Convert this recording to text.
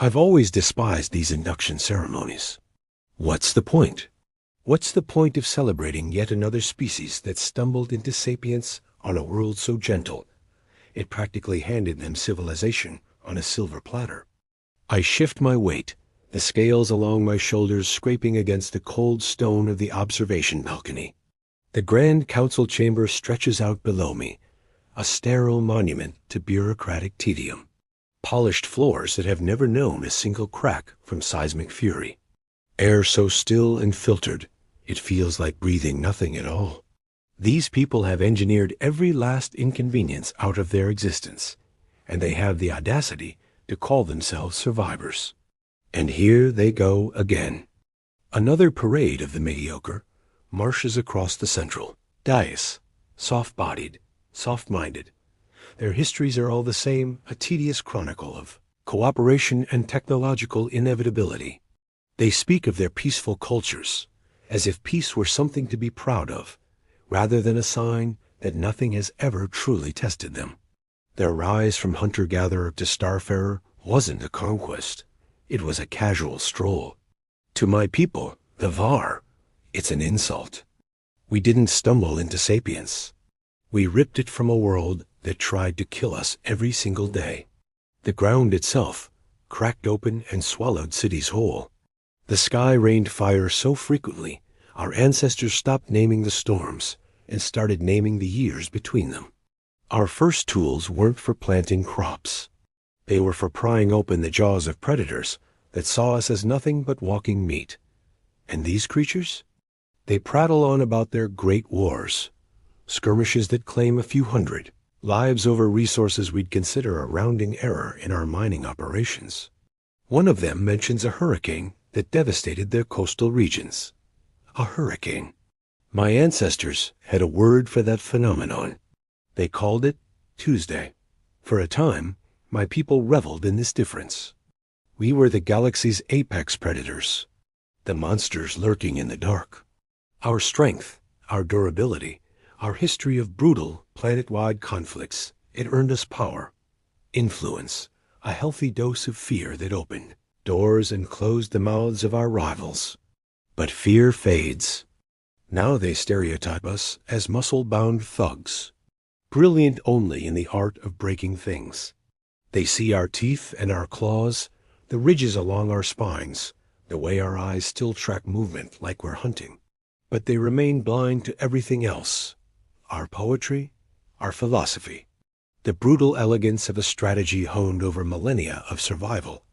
I've always despised these induction ceremonies. What's the point? What's the point of celebrating yet another species that stumbled into sapience on a world so gentle? It practically handed them civilization on a silver platter. I shift my weight, the scales along my shoulders scraping against the cold stone of the observation balcony. The grand council chamber stretches out below me, a sterile monument to bureaucratic tedium. Polished floors that have never known a single crack from seismic fury. Air so still and filtered, it feels like breathing nothing at all. These people have engineered every last inconvenience out of their existence, and they have the audacity to call themselves survivors. And here they go again. Another parade of the mediocre marches across the central dais, soft-bodied, soft-minded. Their histories are all the same, a tedious chronicle of cooperation and technological inevitability. They speak of their peaceful cultures, as if peace were something to be proud of, rather than a sign that nothing has ever truly tested them. Their rise from hunter-gatherer to starfarer wasn't a conquest. It was a casual stroll. To my people, the Var, it's an insult. We didn't stumble into sapience. We ripped it from a world that tried to kill us every single day. The ground itself cracked open and swallowed cities whole. The sky rained fire so frequently, our ancestors stopped naming the storms and started naming the years between them. Our first tools weren't for planting crops. They were for prying open the jaws of predators that saw us as nothing but walking meat. And these creatures? They prattle on about their great wars, skirmishes that claim a few hundred, lives over resources we'd consider a rounding error in our mining operations. One of them mentions a hurricane that devastated their coastal regions. A hurricane. My ancestors had a word for that phenomenon. They called it Tuesday. For a time, my people reveled in this difference. We were the galaxy's apex predators, the monsters lurking in the dark. Our strength, our durability, our history of brutal, planet-wide conflicts, it earned us power, influence, a healthy dose of fear that opened doors and closed the mouths of our rivals. But fear fades. Now they stereotype us as muscle-bound thugs, brilliant only in the art of breaking things. They see our teeth and our claws, the ridges along our spines, the way our eyes still track movement like we're hunting. But they remain blind to everything else. Our poetry, our philosophy, the brutal elegance of a strategy honed over millennia of survival.